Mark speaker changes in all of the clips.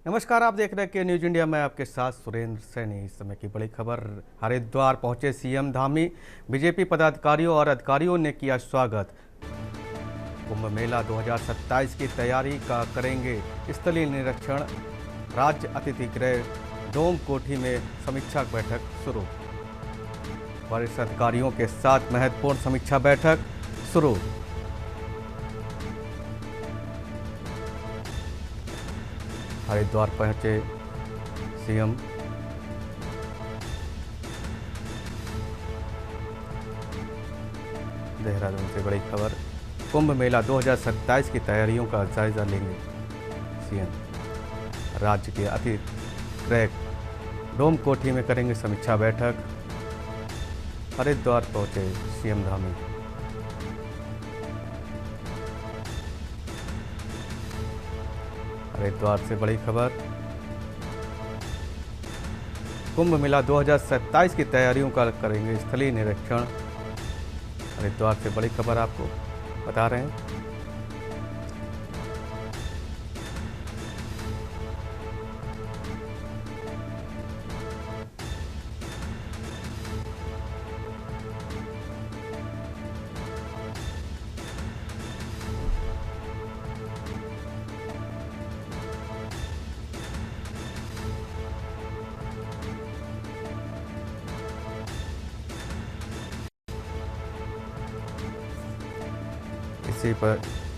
Speaker 1: नमस्कार, आप देख रहे हैं के न्यूज इंडिया में आपके साथ सुरेंद्र सैनी। इस समय की बड़ी खबर। हरिद्वार पहुंचे सीएम धामी, बीजेपी पदाधिकारियों और अधिकारियों ने किया स्वागत। कुंभ मेला 2027 की तैयारी का करेंगे स्थलीय निरीक्षण। राज्य अतिथि गृह डोम कोठी में समीक्षा बैठक शुरू। वरिष्ठ अधिकारियों के साथ महत्वपूर्ण समीक्षा बैठक शुरू। हरिद्वार पहुंचे सीएम। देहरादून से बड़ी खबर। कुंभ मेला 2027 की तैयारियों का जायजा लेंगे सीएम। राज्य के अतिथि गृह डोम कोठी में करेंगे समीक्षा बैठक। हरिद्वार पहुंचे सीएम धामी। हरिद्वार से बड़ी खबर। कुंभ मेला 2027 की तैयारियों का करेंगे स्थलीय निरीक्षण। हरिद्वार से बड़ी खबर आपको बता रहे हैं।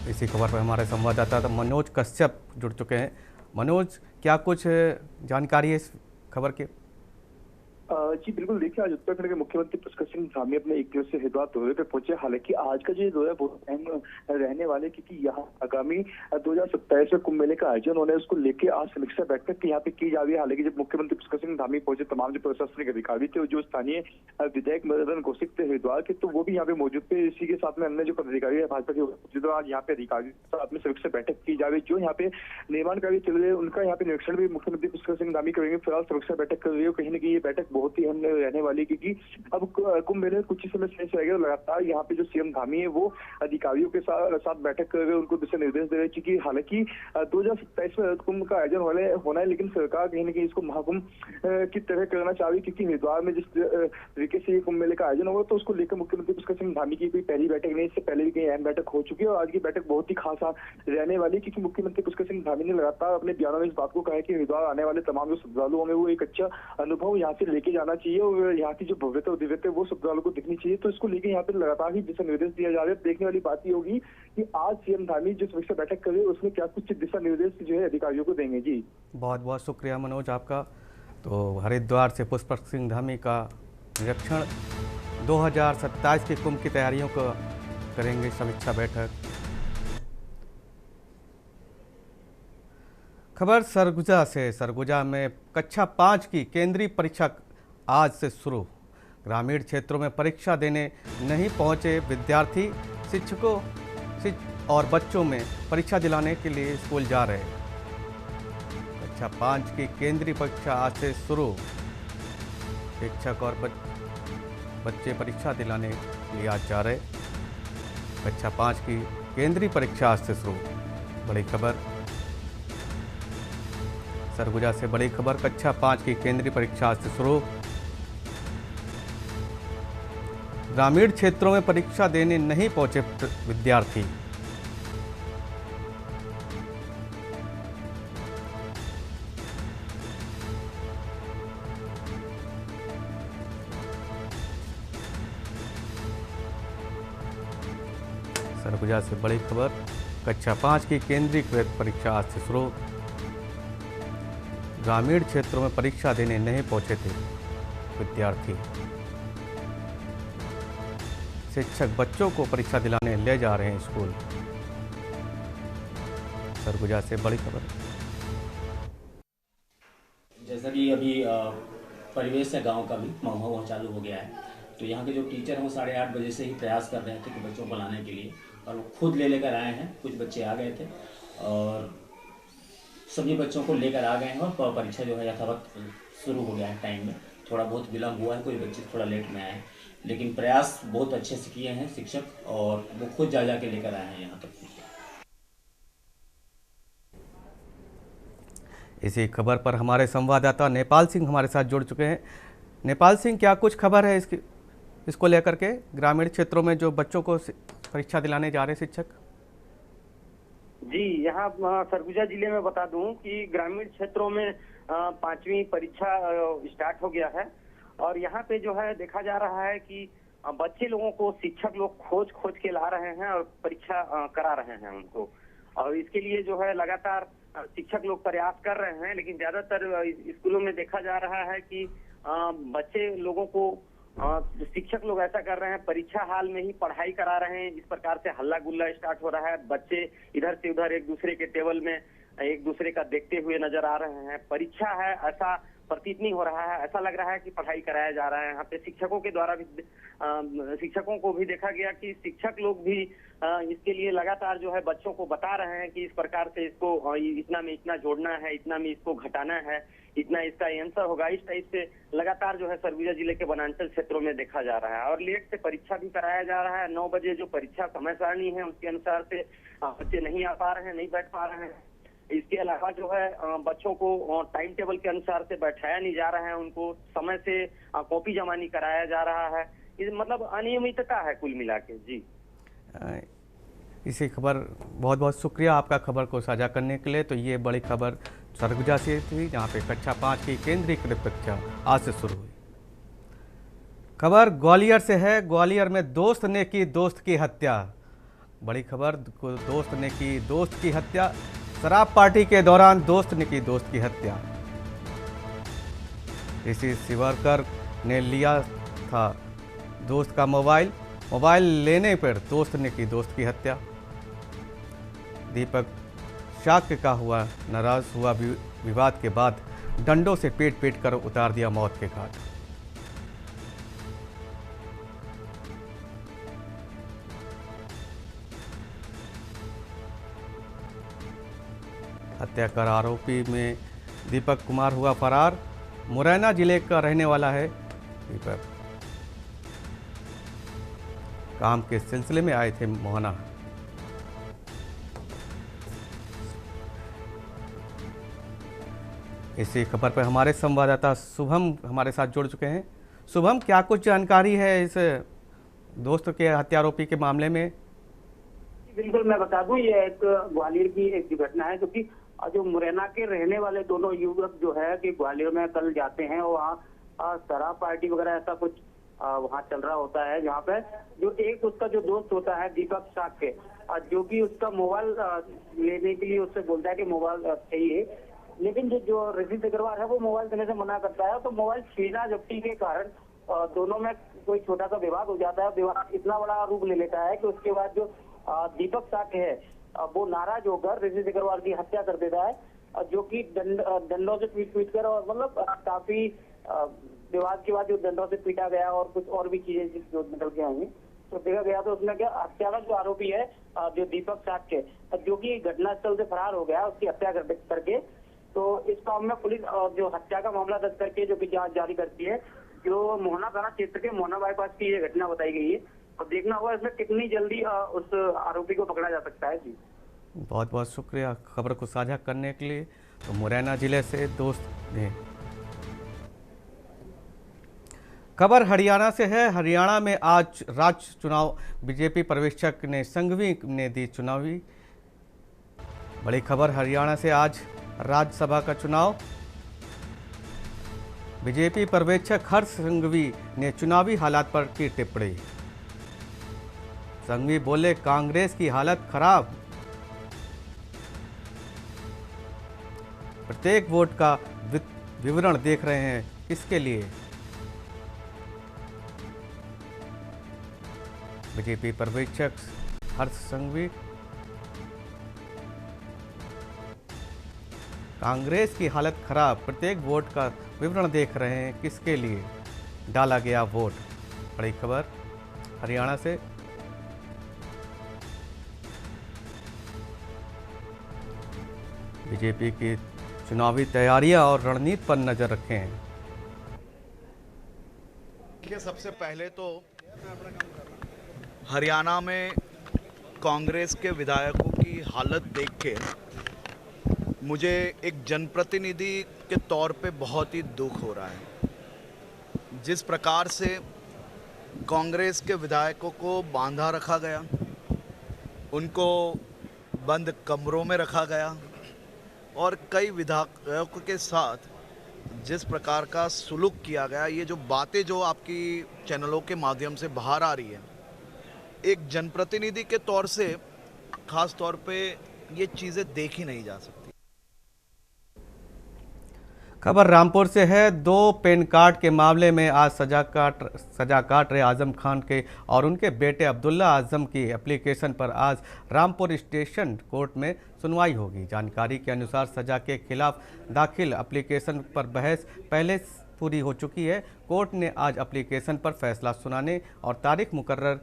Speaker 1: इसी खबर पर हमारे संवाददाता मनोज कश्यप जुड़ चुके हैं। मनोज, क्या कुछ जानकारी है इस खबर की?
Speaker 2: जी बिल्कुल, देखिए आज उत्तराखंड के मुख्यमंत्री पुष्कर सिंह धामी अपने एक दिवसीय हरिद्वार दौरे पे पहुंचे। हालांकि आज का जो दौरा है बहुत अहम रहने वाले, क्योंकि यहाँ आगामी 2027 में कुंभ मेले का आयोजन होने उसको लेके आज समीक्षा बैठक यहाँ पे की जा रही है। हालांकि जब मुख्यमंत्री पुष्कर सिंह धामी पहुंचे, तमाम जो प्रशासनिक अधिकारी थे, जो स्थानीय विधायक मदन कौशिक थे हरिद्वार के, तो वो भी यहाँ पे मौजूद थे। इसी के साथ में अन्य जो पदाधिकारी है भाजपा के, आज यहाँ पे अधिकारियों के साथ में समीक्षा बैठक की जा रही है। जो यहाँ पे निर्माण कार्य चल रहे हैं उनका यहाँ पे निरीक्षण भी मुख्यमंत्री पुष्कर सिंह धामी करेंगे। फिलहाल समीक्षा बैठक कर रही है। कहीं ना कहीं ये बैठक बहुत ही अहम रहने वाली, क्योंकि अब कुंभ मेले में कुछ ही समय शेष रहेगा। लगातार यहाँ पे जो सीएम धामी है वो अधिकारियों के साथ बैठक कर रहे, उनको दिशा निर्देश दे रहे। क्योंकि हालांकि 2027 में कुंभ का आयोजन होना है, लेकिन सरकार कहीं ना कहीं इसको महाकुंभ की तरह करना चाह रही, क्योंकि हरिद्वार में जिस तरीके से ये कुंभ मेले का आयोजन होगा, तो उसको लेकर मुख्यमंत्री पुष्कर सिंह धामी की कोई पहली बैठक नहीं, इससे पहले भी कई अहम बैठक हो चुकी है। और आज की बैठक बहुत ही खास रहने वाली, क्योंकि मुख्यमंत्री पुष्कर सिंह धामी ने लगातार अपने बयानों में इस बात को कहा है कि हरिद्वार आने वाले तमाम जो श्रद्धालु होंगे वो एक अच्छा अनुभव यहाँ से लेके जाना चाहिए, और यहाँ की जो भव्यता और दिव्यता वो श्रद्धालु को दिखनी चाहिए। तो इसको लेकर यहाँ पे लगातार ही दिशा निर्देश दिया जा रहा है। देखने वाली बात ये होगी कि आज सीएम धामी जो समीक्षा बैठक कर रहे हैं उसमें क्या कुछ दिशा निर्देश जो है अधिकारियों को देंगे। जी
Speaker 1: बहुत बहुत शुक्रिया मनोज आपका। तो हरिद्वार से पुष्कर सिंह धामी का निरीक्षण। 2027 के कुंभ की तैयारियों को करेंगे समीक्षा बैठक। खबर सरगुजा से। सरगुजा में कक्षा 5 की केंद्रीय परीक्षा आज से शुरू। ग्रामीण क्षेत्रों में परीक्षा देने नहीं पहुंचे विद्यार्थी शिक्षकों और बच्चों में परीक्षा दिलाने के लिए स्कूल जा रहे हैं। कक्षा 5 की केंद्रीय परीक्षा आज से शुरू। शिक्षक और बच्चे परीक्षा दिलाने के लिए आज जा रहे। कक्षा 5 की केंद्रीय परीक्षा आज से शुरू। बड़ी खबर सरगुजा से। बड़ी खबर, कक्षा 5 की केंद्रीय परीक्षा आज से शुरू। ग्रामीण क्षेत्रों में परीक्षा देने नहीं पहुंचे विद्यार्थी। सरगुजा से बड़ी खबर, कक्षा 5 की केंद्रीय परीक्षा आज से शुरू। ग्रामीण क्षेत्रों में परीक्षा देने नहीं पहुंचे थे विद्यार्थी। शिक्षक बच्चों को परीक्षा दिलाने ले जा रहे हैं स्कूल। सरगुजा से बड़ी खबर।
Speaker 3: जैसा कि अभी परिवेश है गांव का भी महोत्सव चालू हो गया है, तो यहाँ के जो टीचर हैं वो 8:30 बजे से ही प्रयास कर रहे थे कि बच्चों को लाने के लिए, और वो खुद लेकर आए हैं। कुछ बच्चे आ गए थे और सभी बच्चों को लेकर आ गए हैं, और परीक्षा जो है यथावत शुरू हो गया है। टाइम में थोड़ा बहुत विलम्ब हुआ है, कोई बच्चे थोड़ा लेट में आए हैं, लेकिन प्रयास बहुत अच्छे से किए हैं शिक्षक, और वो खुद जा के लेकर आए हैं यहाँ तक।
Speaker 1: इसी खबर पर हमारे संवाददाता नेपाल सिंह हमारे साथ जुड़ चुके हैं। नेपाल सिंह, क्या कुछ खबर है इसको लेकर के, ग्रामीण क्षेत्रों में जो बच्चों को परीक्षा दिलाने जा रहे शिक्षक?
Speaker 4: जी, यहाँ सरगुजा जिले में बता दूं कि ग्रामीण क्षेत्रों में 5वीं परीक्षा स्टार्ट हो गया है और यहाँ पे जो है देखा जा रहा है कि बच्चे लोगों को शिक्षक लोग खोज के ला रहे हैं और परीक्षा करा रहे हैं उनको। और इसके लिए जो है लगातार शिक्षक लोग प्रयास कर रहे हैं, लेकिन ज्यादातर स्कूलों में देखा जा रहा है कि बच्चे लोगों को शिक्षक लोग ऐसा कर रहे हैं, परीक्षा हाल में ही पढ़ाई करा रहे हैं। इस प्रकार से हल्ला गुल्ला स्टार्ट हो रहा है। बच्चे इधर से उधर एक दूसरे के टेबल में एक दूसरे का देखते हुए नजर आ रहे हैं। परीक्षा है ऐसा प्रतीत नहीं हो रहा है, ऐसा लग रहा है कि पढ़ाई कराया जा रहा है। यहाँ पे शिक्षकों के द्वारा भी शिक्षकों को भी देखा गया कि शिक्षक लोग भी इसके लिए लगातार जो है बच्चों को बता रहे हैं कि इस प्रकार से इसको इतना में इतना जोड़ना है, इतना में इसको घटाना है, इतना इसका आंसर होगा। इस टाइप से लगातार जो है सरगुजा जिले के वनांचल क्षेत्रों में देखा जा रहा है। और लेट से परीक्षा भी कराया जा रहा है। 9 बजे जो परीक्षा समय सारणी है उसके अनुसार से बच्चे नहीं आ पा रहे हैं, नहीं बैठ पा रहे हैं। इसके अलावा जो है बच्चों को टाइम टेबल के अनुसार से बैठाया नहीं जा रहा है, उनको समय से कॉपी जमा नहीं कराया जा रहा है। इस मतलब अनियमितता है कुल मिला के। जी,
Speaker 1: इसी खबर, बहुत बहुत शुक्रिया आपका खबर को साझा करने के लिए। तो ये बड़ी खबर सरगुजा से थी, जहाँ पे कक्षा 5 की केंद्रीकृत परीक्षा आज से शुरू हुई। खबर ग्वालियर से है। ग्वालियर में दोस्त ने की दोस्त की हत्या। बड़ी खबर, दोस्त ने की दोस्त की हत्या। शराब पार्टी के दौरान दोस्त ने की दोस्त की हत्या। इसी शिवरकर ने लिया था दोस्त का मोबाइल लेने पर दोस्त ने की दोस्त की हत्या। दीपक शाक्य का हुआ नाराज हुआ विवाद के बाद डंडों से पीट कर उतार दिया मौत के घाट। हत्याकर आरोपी में दीपक कुमार हुआ फरार। मुरैना जिले का रहने वाला है दीपक। काम के सिलसिले में आए थे मोहना। इसी खबर पर हमारे संवाददाता शुभम हमारे साथ जुड़ चुके हैं। शुभम, क्या कुछ जानकारी है इस दोस्त के हत्यारोपी के मामले में?
Speaker 4: बिल्कुल, मैं बता दूं, ये एक ग्वालियर की एक घटना है, क्योंकि जो मुरैना के रहने वाले दोनों युवक जो है कि ग्वालियर में कल जाते हैं, वहाँ शराब पार्टी वगैरह ऐसा कुछ वहाँ चल रहा होता है, जहाँ पे जो एक उसका जो दोस्त होता है दीपक शाक्य, जो कि उसका मोबाइल लेने के लिए उससे बोलता है कि मोबाइल चाहिए, लेकिन जो रजनीश अग्रवाल है वो मोबाइल देने से मना करता है। तो मोबाइल छीना झपटी के कारण दोनों में कोई छोटा सा विवाद हो जाता है। विवाद इतना बड़ा रूप ले लेता है कि उसके बाद जो दीपक शाक्य है वो नाराज होकर रजनीश अग्रवाल की हत्या कर देता है, जो कि डंडों से पीट कर, और मतलब काफी विवाद के बाद जो डंडों से पीटा गया और कुछ और भी चीजें जो निकल के आई, तो देखा गया तो उसमें क्या हत्या का जो आरोपी है जो दीपक शाक्य, जो कि घटनास्थल से फरार हो गया उसकी हत्या करके। तो इस काम में पुलिस जो हत्या का मामला दर्ज करके जो कि जांच जारी करती है। जो मोहना थाना क्षेत्र के मोहना बाईपास की ये घटना बताई गई है, और देखना होगा इसमें कितनी जल्दी उस आरोपी को पकड़ा जा सकता है। जी,
Speaker 1: बहुत बहुत शुक्रिया खबर को साझा करने के लिए। तो मुरैना जिले से दोस्त ने। खबर हरियाणा से है। हरियाणा में आज राज्य चुनाव, बीजेपी पर्यवेक्षक ने संघवी ने दी चुनावी। बड़ी खबर हरियाणा से, आज राज्यसभा का चुनाव। बीजेपी पर्यवेक्षक हर्ष संघवी ने चुनावी हालात पर की टिप्पणी। संघवी बोले, कांग्रेस की हालत खराब, प्रत्येक वोट का विवरण देख रहे हैं, किसके लिए? बीजेपी पर्यवेक्षक हर्ष संघवी, कांग्रेस की हालत खराब, प्रत्येक वोट का विवरण देख रहे हैं, किसके लिए डाला गया वोट। बड़ी खबर हरियाणा से। बीजेपी की चुनावी तैयारियां और रणनीति पर नजर रखें।
Speaker 5: सबसे पहले तो हरियाणा में कांग्रेस के विधायकों की हालत देख के मुझे एक जनप्रतिनिधि के तौर पे बहुत ही दुख हो रहा है। जिस प्रकार से कांग्रेस के विधायकों को बांधा रखा गया, उनको बंद कमरों में रखा गया और कई विधायकों के साथ जिस प्रकार का सुलूक किया गया, ये जो बातें जो आपकी चैनलों के माध्यम से बाहर आ रही है, एक जनप्रतिनिधि के तौर से खास तौर पे ये चीज़ें देखी नहीं जा सकती।
Speaker 1: खबर रामपुर से है। 2 पेन कार्ड के मामले में आज सजा काट रहे आजम खान के और उनके बेटे अब्दुल्ला आजम की एप्लीकेशन पर आज रामपुर स्टेशन कोर्ट में सुनवाई होगी। जानकारी के अनुसार सजा के खिलाफ दाखिल एप्लीकेशन पर बहस पहले पूरी हो चुकी है। कोर्ट ने आज एप्लीकेशन पर फैसला सुनाने और तारीख मुकर्रर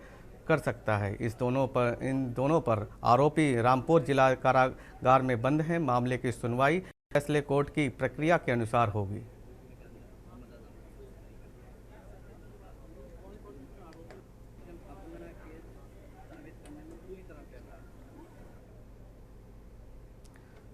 Speaker 1: कर सकता है। इन दोनों पर आरोपी रामपुर जिला कारागार में बंद हैं। मामले की सुनवाई फैसले कोर्ट की प्रक्रिया के अनुसार होगी।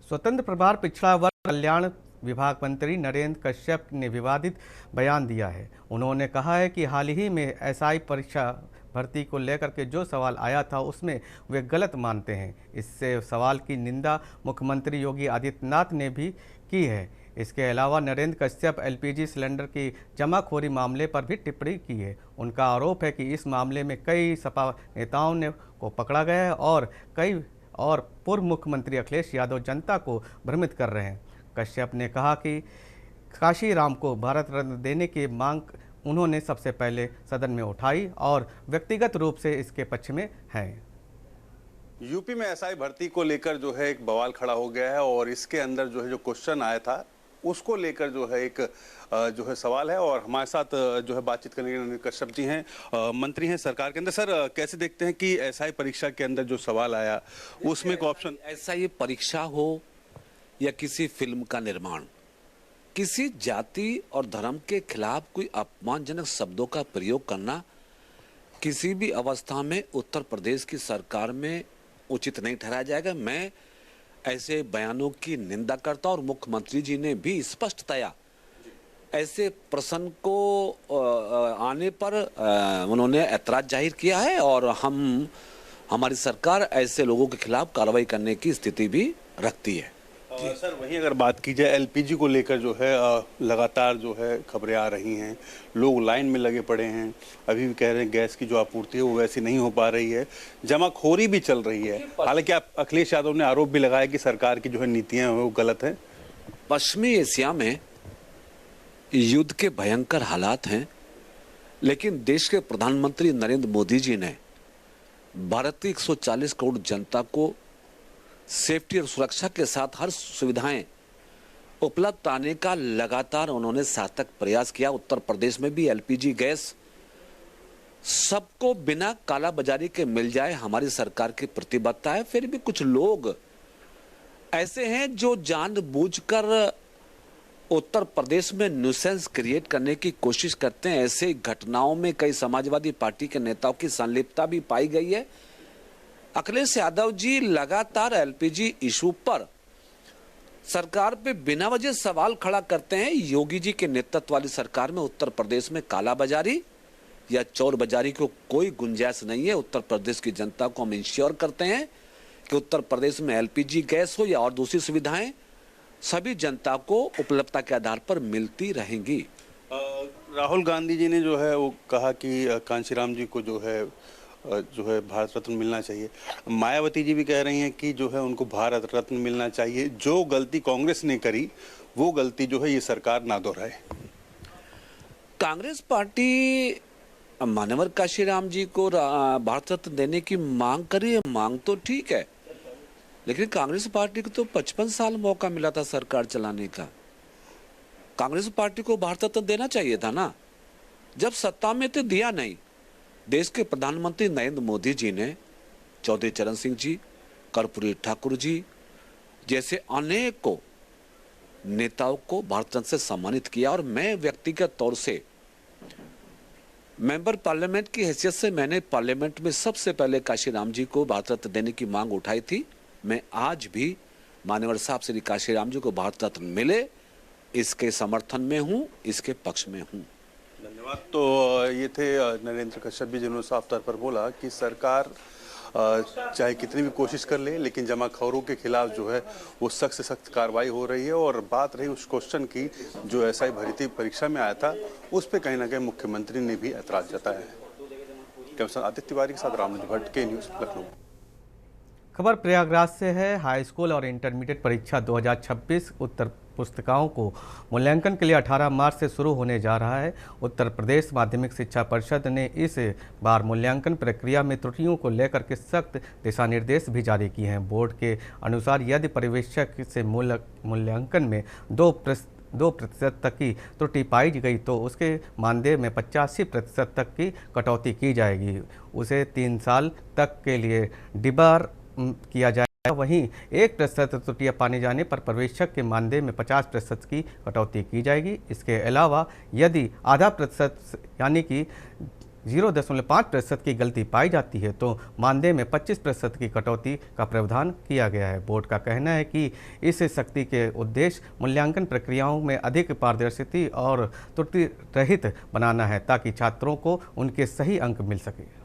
Speaker 1: स्वतंत्र प्रभार पिछड़ा वर्ग कल्याण विभाग मंत्री नरेंद्र कश्यप ने विवादित बयान दिया है। उन्होंने कहा है कि हाल ही में एसआई परीक्षा भर्ती को लेकर के जो सवाल आया था उसमें वे गलत मानते हैं। इससे सवाल की निंदा मुख्यमंत्री योगी आदित्यनाथ ने भी की है। इसके अलावा नरेंद्र कश्यप एलपीजी सिलेंडर की जमाखोरी मामले पर भी टिप्पणी की है। उनका आरोप है कि इस मामले में कई सपा नेताओं को पकड़ा गया है और पूर्व मुख्यमंत्री अखिलेश यादव जनता को भ्रमित कर रहे हैं। कश्यप ने कहा कि काशीराम को भारत रत्न देने की मांग उन्होंने सबसे पहले सदन में उठाई और व्यक्तिगत रूप से इसके पक्ष में हैं।
Speaker 6: यूपी में एसआई भर्ती को लेकर जो है एक बवाल खड़ा हो गया है और इसके अंदर जो है जो क्वेश्चन आया था उसको लेकर जो है एक जो है सवाल है। और हमारे साथ जो है बातचीत करने के लिए कश्यप जी हैं, मंत्री हैं सरकार के अंदर। सर, कैसे देखते हैं कि एसआई परीक्षा के अंदर जो सवाल आया उसमें एक ऑप्शन,
Speaker 7: ऐसा ये परीक्षा हो या किसी फिल्म का निर्माण, किसी जाति और धर्म के खिलाफ कोई अपमानजनक शब्दों का प्रयोग करना किसी भी अवस्था में उत्तर प्रदेश की सरकार में उचित नहीं ठहराया जाएगा। मैं ऐसे बयानों की निंदा करता हूं और मुख्यमंत्री जी ने भी स्पष्टतया ऐसे प्रश्न को आने पर उन्होंने ऐतराज जाहिर किया है और हमारी सरकार ऐसे लोगों के खिलाफ कार्रवाई करने की स्थिति भी रखती है।
Speaker 6: सर, वहीं अगर बात की जाए एलपीजी को लेकर जो है लगातार जो है खबरें आ रही हैं, लोग लाइन में लगे पड़े हैं। अभी भी कह रहे हैं गैस की जो आपूर्ति है वो वैसी नहीं हो पा रही है, जमाखोरी भी चल रही है। हालांकि अखिलेश यादव ने आरोप भी लगाया कि सरकार की जो है नीतियां हैं वो गलत हैं।
Speaker 7: पश्चिमी एशिया में युद्ध के भयंकर हालात हैं, लेकिन देश के प्रधानमंत्री नरेंद्र मोदी जी ने भारत की 140 करोड़ जनता को सेफ्टी और सुरक्षा के साथ हर सुविधाएं उपलब्ध कराने का लगातार उन्होंने सार्थक प्रयास किया। उत्तर प्रदेश में भी एलपीजी गैस सबको बिना कालाबाजारी के मिल जाए, हमारी सरकार की प्रतिबद्धता है। फिर भी कुछ लोग ऐसे हैं जो जानबूझकर उत्तर प्रदेश में न्यूसेंस क्रिएट करने की कोशिश करते हैं। ऐसे घटनाओं में कई समाजवादी पार्टी के नेताओं की संलिप्तता भी पाई गई है। अखिलेश यादव जी लगातार एलपीजी इशू पर सरकार पे बिना वजह सवाल खड़ा करते हैं। योगी जी के नेतृत्व वाली सरकार में उत्तर प्रदेश में कालाबाजारी या चोर बाजारी को कोई गुंजाइश नहीं है। उत्तर प्रदेश की जनता को हम इंश्योर करते हैं कि उत्तर प्रदेश में एलपीजी गैस हो या और दूसरी सुविधाएं सभी जनता को उपलब्धता के आधार पर मिलती रहेंगी।
Speaker 6: राहुल गांधी जी ने जो है वो कहा कि कांशीराम जी को जो है भारत रत्न मिलना चाहिए। मायावती जी भी कह रही हैं कि जो है उनको भारत रत्न मिलना चाहिए। जो गलती कांग्रेस ने करी वो गलती जो है ये सरकार ना दोहराए।
Speaker 7: कांग्रेस पार्टी मान्यवर काशीराम जी को भारत रत्न देने की मांग करी है। मांग तो ठीक है, लेकिन कांग्रेस पार्टी को तो 55 साल मौका मिला था सरकार चलाने का। कांग्रेस पार्टी को भारत रत्न देना चाहिए था ना, जब सत्ता में तो दिया नहीं। देश के प्रधानमंत्री नरेंद्र मोदी जी ने चौधरी चरण सिंह जी, कर्पूरी ठाकुर जी जैसे अनेकों नेताओं को भारत रत्न से सम्मानित किया और मैं व्यक्तिगत तौर से मेंबर पार्लियामेंट की हैसियत से मैंने पार्लियामेंट में सबसे पहले काशीराम जी को भारत रत्न देने की मांग उठाई थी। मैं आज भी मान्यवर साहब श्री काशीराम जी को भारत रत्न मिले, इसके समर्थन में हूं, इसके पक्ष में हूं।
Speaker 6: धन्यवाद। तो ये थे नरेंद्र कश्यप भी, जिन्होंने साफ तौर पर बोला कि सरकार चाहे कितनी भी कोशिश कर ले, लेकिन जमाखोरों के खिलाफ जो है वो सख्त से सख्त कार्रवाई हो रही है। और बात रही उस क्वेश्चन की जो एसआई भर्ती परीक्षा में आया था, उस पर कहीं ना कहीं मुख्यमंत्री ने भी ऐतराज जताया है। कैमरा आदित्य तिवारी के साथ रामनाथ भट्ट, के न्यूज़, लखनऊ।
Speaker 1: खबर प्रयागराज से है। हाई स्कूल और इंटरमीडिएट परीक्षा 2026 उत्तर पुस्तिकाओं को मूल्यांकन के लिए 18 मार्च से शुरू होने जा रहा है। उत्तर प्रदेश माध्यमिक शिक्षा परिषद ने इस बार मूल्यांकन प्रक्रिया में त्रुटियों को लेकर के सख्त दिशा निर्देश भी जारी किए हैं। बोर्ड के अनुसार यदि पर्यवेक्षक से मूल्यांकन में 2% तक की त्रुटि पाई गई तो उसके मानदेय में 85% तक की कटौती की जाएगी। उसे 3 साल तक के लिए डिबार किया जाएगा। वहीं 1% त्रुटियां पाने जाने पर पर्यवेक्षक के मानदेय में 50% की कटौती की जाएगी। इसके अलावा यदि आधा प्रतिशत यानी कि 0.5% की गलती पाई जाती है तो मानदेय में 25% की कटौती का प्रावधान किया गया है। बोर्ड का कहना है कि इस सख्ती के उद्देश्य मूल्यांकन प्रक्रियाओं में अधिक पारदर्शिता और त्रुटि रहित बनाना है ताकि छात्रों को उनके सही अंक मिल सके।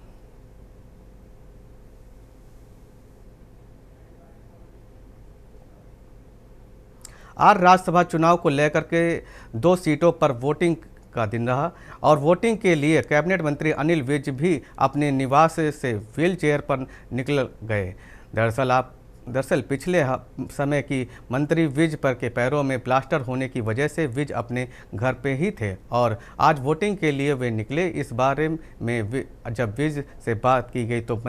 Speaker 1: आज राज्यसभा चुनाव को लेकर के 2 सीटों पर वोटिंग का दिन रहा और वोटिंग के लिए कैबिनेट मंत्री अनिल विज भी अपने निवास से व्हील चेयर पर निकल गए। दरअसल पिछले समय की मंत्री विज पर के पैरों में प्लास्टर होने की वजह से विज अपने घर पे ही थे और आज वोटिंग के लिए वे निकले। इस बारे में जब विज से बात की गई तो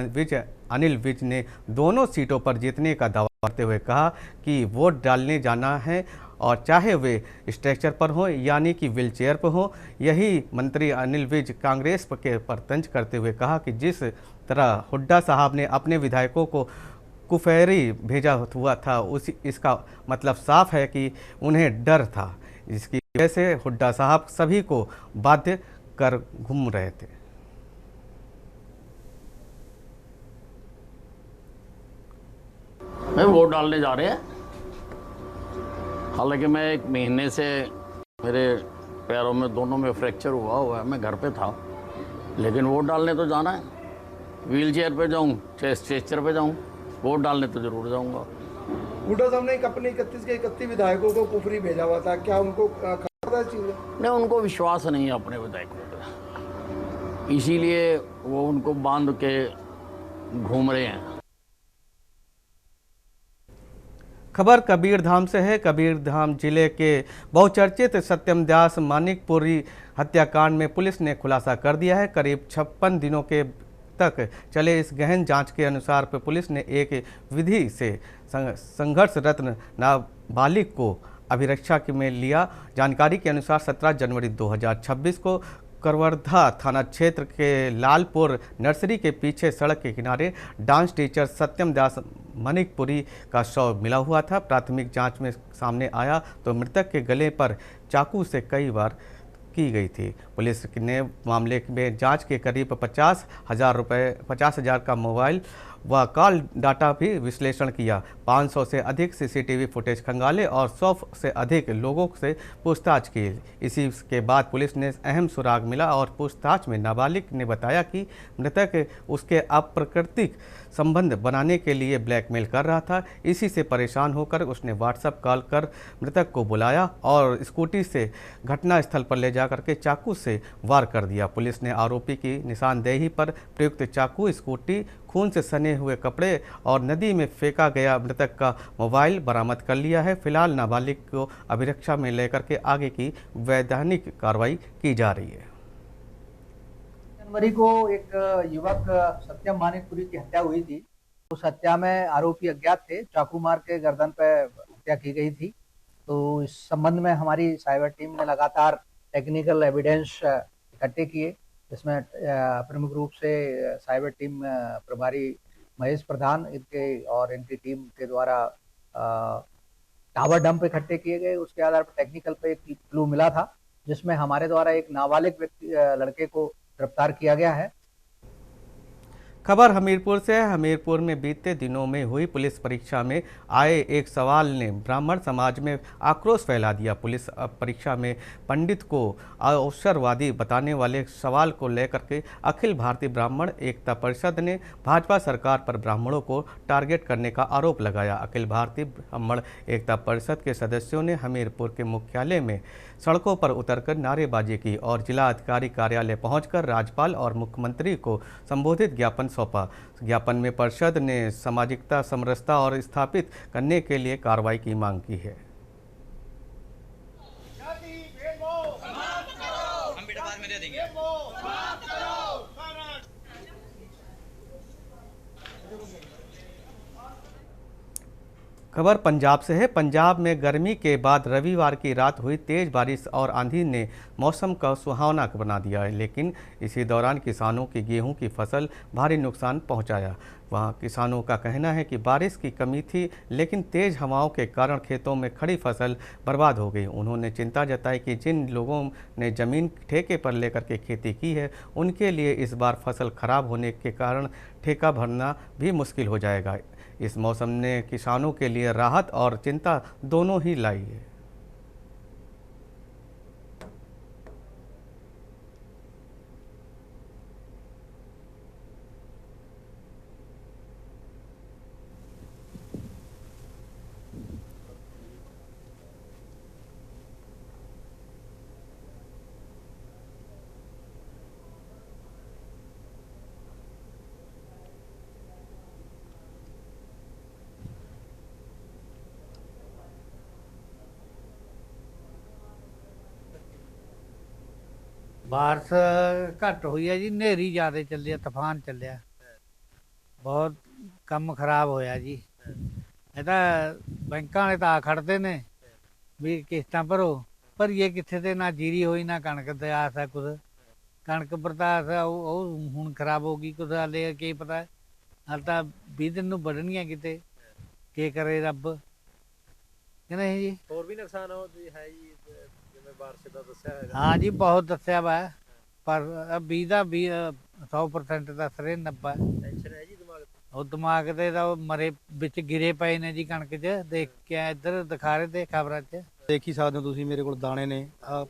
Speaker 1: अनिल विज ने दोनों सीटों पर जीतने का दावा करते हुए कहा कि वोट डालने जाना है और चाहे वे स्ट्रेचर पर हो यानी कि व्हील चेयर पर हो। यही मंत्री अनिल विज कांग्रेस पर तंज करते हुए कहा कि जिस तरह हुड्डा साहब ने अपने विधायकों को कुफेरी भेजा हुआ था इसका मतलब साफ है कि उन्हें डर था, जिसकी वजह से हुड्डा साहब सभी को बाध्य कर घूम रहे थे।
Speaker 8: मैं वोट डालने जा रहे हैं। हालांकि मैं 1 महीने से मेरे पैरों में दोनों में फ्रैक्चर हुआ है, मैं घर पे था, लेकिन वोट डालने तो जाना है। व्हील चेयर पे जाऊँ चाहे स्ट्रेचर पे जाऊँ, वोट डालने तो जरूर जाऊँगा।
Speaker 9: हुड्डा साहब ने अपने 31 के 31 विधायकों को कुफरी भेजा हुआ था, क्या उनको खबर चीज़?
Speaker 8: नहीं, उनको विश्वास नहीं है अपने विधायकों पर, इसीलिए वो उनको बांध के घूम रहे हैं।
Speaker 1: खबर कबीरधाम से है। कबीरधाम जिले के बहुचर्चित सत्यम दास मानिकपुरी हत्याकांड में पुलिस ने खुलासा कर दिया है। करीब 56 दिनों के तक चले इस गहन जांच के अनुसार पुलिस ने एक विधि से संघर्षरत नाबालिग को अभिरक्षा में लिया। जानकारी के अनुसार 17 जनवरी 2026 को करवर्धा थाना क्षेत्र के लालपुर नर्सरी के पीछे सड़क के किनारे डांस टीचर सत्यम दास मानिकपुरी का शव मिला हुआ था। प्राथमिक जांच में सामने आया तो मृतक के गले पर चाकू से कई वार की गई थी। पुलिस ने मामले में जांच के करीब 50,000 का मोबाइल व कॉल डाटा भी विश्लेषण किया। 500 से अधिक सीसीटीवी फुटेज खंगाले और 100 से अधिक लोगों से पूछताछ की। इसी के बाद पुलिस ने अहम सुराग मिला और पूछताछ में नाबालिग ने बताया कि मृतक उसके अप्राकृतिक संबंध बनाने के लिए ब्लैकमेल कर रहा था। इसी से परेशान होकर उसने व्हाट्सएप कॉल कर मृतक को बुलाया और स्कूटी से घटनास्थल पर ले जाकर के चाकू से वार कर दिया। पुलिस ने आरोपी की निशानदेही पर प्रयुक्त चाकू, स्कूटी, खून से सने हुए कपड़े और नदी में फेंका गया मृतक का मोबाइल बरामद कर लिया है। फिलहाल नाबालिग को अभिरक्षा में लेकर के आगे की वैधानिक कार्रवाई की जा रही है।
Speaker 10: जनवरी को एक युवक सत्यम मानिकपुरी की हत्या हुई थी। उस हत्या में आरोपी अज्ञात थे, चाकू मार के गर्दन पे हत्या की गई थी। तो इस संबंध में हमारी साइबर टीम ने लगातार टेक्निकल एविडेंस इकट्ठे किए। इसमें प्रमुख रूप से साइबर टीम प्रभारी महेश प्रधान इनकी टीम के द्वारा टावर डंप इकट्ठे किए गए। उसके आधार पर टेक्निकल पे एक क्लू मिला था, जिसमें हमारे द्वारा एक नाबालिग लड़के को गिरफ्तार किया गया है।
Speaker 1: खबर हमीरपुर से है। हमीरपुर में बीते दिनों में हुई पुलिस परीक्षा में आए एक सवाल ने ब्राह्मण समाज में आक्रोश फैला दिया। पुलिस परीक्षा में पंडित को अवसरवादी बताने वाले सवाल को लेकर के अखिल भारतीय ब्राह्मण एकता परिषद ने भाजपा सरकार पर ब्राह्मणों को टारगेट करने का आरोप लगाया। अखिल भारतीय ब्राह्मण एकता परिषद के सदस्यों ने हमीरपुर के मुख्यालय में सड़कों पर उतरकर नारेबाजी की और जिला अधिकारी कार्यालय पहुंचकर राज्यपाल और मुख्यमंत्री को संबोधित ज्ञापन सौंपा। ज्ञापन में परिषद ने सामाजिकता, समरसता और स्थापित करने के लिए कार्रवाई की मांग की है। खबर पंजाब से है। पंजाब में गर्मी के बाद रविवार की रात हुई तेज बारिश और आंधी ने मौसम का सुहावना बना दिया है, लेकिन इसी दौरान किसानों की गेहूं की फसल भारी नुकसान पहुंचाया। वहां किसानों का कहना है कि बारिश की कमी थी, लेकिन तेज हवाओं के कारण खेतों में खड़ी फसल बर्बाद हो गई। उन्होंने चिंता जताई कि जिन लोगों ने जमीन ठेके पर लेकर के खेती की है, उनके लिए इस बार फसल खराब होने के कारण ठेका भरना भी मुश्किल हो जाएगा। इस मौसम ने किसानों के लिए राहत और चिंता दोनों ही लाई है।
Speaker 11: ਬਾਰਿਸ਼ ਘੱਟ ਹੋਈ ਹੈ ਜੀ, ਹਨੇਰੀ ਜ਼ਿਆਦਾ ਚੱਲਿਆ, ਤੂਫਾਨ ਚੱਲਿਆ, ਬਹੁਤ ਕੰਮ ਖਰਾਬ ਹੋਇਆ ਜੀ। ਇਹ ਤਾਂ ਬੈਂਕਾਂ ਵਾਲੇ ਤਾਂ ਆ ਖੜਦੇ ਨੇ ਵੀ ਕਿਸ਼ਤਾਂ ਭਰੋ, ਭਰੀਏ ਕਿੱਥੇ ਤੇ ਨਾ ਜੀਰੀ ਹੋਈ ਨਾ ਕਣਕ ਤੇ ਆਸ ਹੈ ਕੁਝ। ਕਣਕ ਬਰਦਾਸ ਉਹ ਹੁਣ ਖਰਾਬ ਹੋ ਗਈ, ਕੁਝ ਹਾਲੇ ਕੀ ਪਤਾ, ਹਾਲੇ ਤਾਂ 20 ਦਿਨ ਨੂੰ ਵੱਢਣੀਆਂ ਕਿਤੇ, ਕੀ ਕਰੇ ਰੱਬ ਕਿ ਨਹੀਂ ਜੀ।
Speaker 12: ਹੋਰ ਵੀ ਨੁਕਸਾਨ ਹੈ ਜੀ ਬਾਰਿਸ਼ ਦਾ ਦੱਸਿਆ ਹੈਗਾ।
Speaker 11: हाँ जी बहुत दसिया वा, पर 20 ਦਾ 100% ਦੱਸ ਰਹੇ 90
Speaker 12: ਟੈਨਸ਼ਨ ਹੈ ਜੀ ਦਿਮਾਗ ਤੇ।
Speaker 11: ਉਹ ਦਿਮਾਗ ਤੇ ਤਾਂ ਮਰੇ ਵਿੱਚ ਗਿਰੇ ਪਏ ਨੇ ਜੀ ਕਣਕ 'ਚ। ਦੇਖ ਕੇ ਇੱਧਰ ਦਿਖਾ ਰਹੇ ਤੇ ਖਬਰਾਂ 'ਚ
Speaker 12: ਦੇਖ ਹੀ ਸਕਦੇ ਹੋ ਤੁਸੀਂ, ਮੇਰੇ ਕੋਲ ਦਾਣੇ ਨੇ। ਆ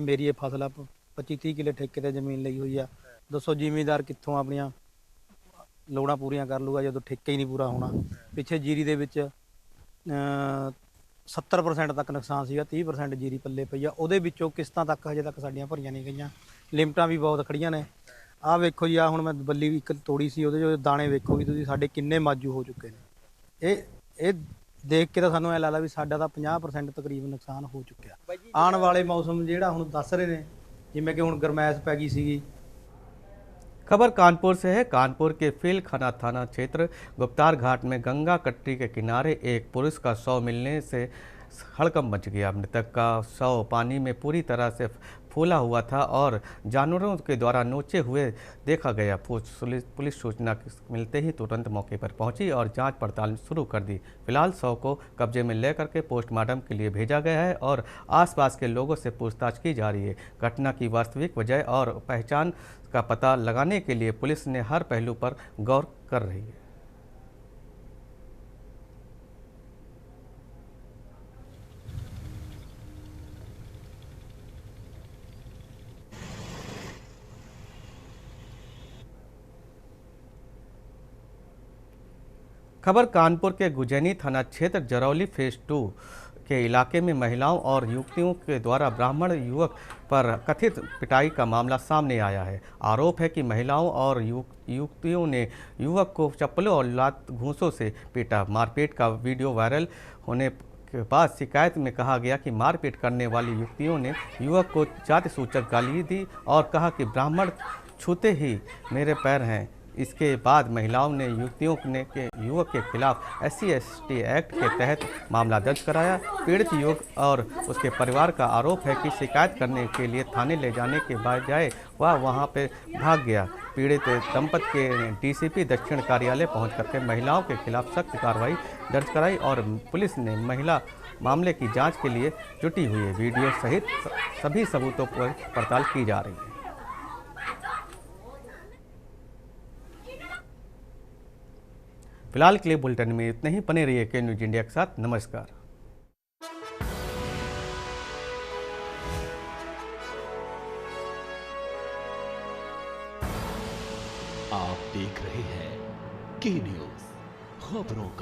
Speaker 12: ਮੇਰੀ ਇਹ ਫਸਲ ਆ 25-30 ਕਿੱਲੇ ਠੇਕੇ ਤੇ ਜ਼ਮੀਨ ਲਈ ਹੋਈ ਆ। ਦੱਸੋ ਜ਼ਿਮੀਂਦਾਰ ਕਿੱਥੋਂ ਆਪਣੀਆਂ ਲੋੜਾਂ ਪੂਰੀਆਂ ਕਰ ਲੂਗਾ ਜਦੋਂ ਠੇਕਾ ਹੀ ਨਹੀਂ ਪੂਰਾ ਹੋਣਾ। ਪਿੱਛੇ ਜੀਰੀ ਦੇ ਵਿੱਚ 70% ਤੱਕ ਨੁਕਸਾਨ ਸੀਗਾ, 30% ਜੀਰੀ ਪੱਲੇ ਪਈ ਆ। ਉਹਦੇ ਵਿੱਚੋਂ ਕਿਸ਼ਤਾਂ ਤੱਕ ਹਜੇ ਤੱਕ ਸਾਡੀਆਂ ਭਰੀਆਂ ਨਹੀਂ ਗਈਆਂ, ਲਿਮਟਾਂ ਵੀ ਬਹੁਤ ਖੜੀਆਂ ਨੇ। ਆਹ ਵੇਖੋ ਜੀ, ਆ ਹੁਣ ਮੈਂ ਬੱਲੀ ਵੀ ਇੱਕ ਤੋੜੀ ਸੀ, ਉਹਦੇ ਜੋ ਦਾਣੇ ਵੇਖੋ ਵੀ ਤੁਸੀਂ, ਸਾਡੇ ਕਿੰਨੇ ਮਾਜੂ ਹੋ ਚੁੱਕੇ ਨੇ। ਇਹ ਦੇਖ ਕੇ ਤਾਂ ਸਾਨੂੰ ਐ ਲੱਗਦਾ ਵੀ ਸਾਡਾ ਤਾਂ 50% ਤਕਰੀਬਨ ਨੁਕਸਾਨ ਹੋ ਚੁੱਕਿਆ। ਆਉਣ ਵਾਲੇ ਮੌਸਮ ਜਿਹੜਾ ਹੁਣ ਦੱਸ ਰਹੇ ਨੇ, ਜਿਵੇਂ ਕਿ ਹੁਣ ਗਰਮੈਸ਼ ਪੈ गई ਸੀਗੀ।
Speaker 1: खबर कानपुर से है। कानपुर के फीलखाना थाना क्षेत्र गुप्तार घाट में गंगा कट्टी के किनारे एक पुरुष का शव मिलने से हड़कंप मच गया। मृतक का शव पानी में पूरी तरह से फूला हुआ था और जानवरों के द्वारा नोचे हुए देखा गया। पुलिस सूचना मिलते ही तुरंत मौके पर पहुंची और जांच पड़ताल शुरू कर दी। फिलहाल शव को कब्जे में लेकर के पोस्टमार्टम के लिए भेजा गया है और आसपास के लोगों से पूछताछ की जा रही है। घटना की वास्तविक वजह और पहचान का पता लगाने के लिए पुलिस ने हर पहलू पर गौर कर रही है। खबर कानपुर के गुजैनी थाना क्षेत्र जरौली फेज 2 के इलाके में महिलाओं और युवतियों के द्वारा ब्राह्मण युवक पर कथित पिटाई का मामला सामने आया है। आरोप है कि महिलाओं और युवतियों ने युवक को चप्पलों और लात घूंसों से पीटा। मारपीट का वीडियो वायरल होने के बाद शिकायत में कहा गया कि मारपीट करने वाली युवतियों ने युवक को जाति सूचक गाली दी और कहा कि ब्राह्मण छूते ही मेरे पैर हैं। इसके बाद महिलाओं ने युवतियों ने के युवक के खिलाफ SC/ST एक्ट के तहत मामला दर्ज कराया। पीड़ित युवक और उसके परिवार का आरोप है कि शिकायत करने के लिए थाने ले जाने के बजाय वह वहां पे भाग गया। पीड़ित दंपति के DCP दक्षिण कार्यालय पहुंच करके महिलाओं के खिलाफ सख्त कार्रवाई दर्ज कराई और पुलिस ने महिला मामले की जांच के लिए जुटी हुई है। वीडियो सहित सभी सबूतों पर पड़ताल की जा रही है। फिलहाल के लिए बुलेटिन में इतना ही। बने रहिए के न्यूज इंडिया के साथ। नमस्कार।
Speaker 13: आप देख रहे हैं के न्यूज, खबरों का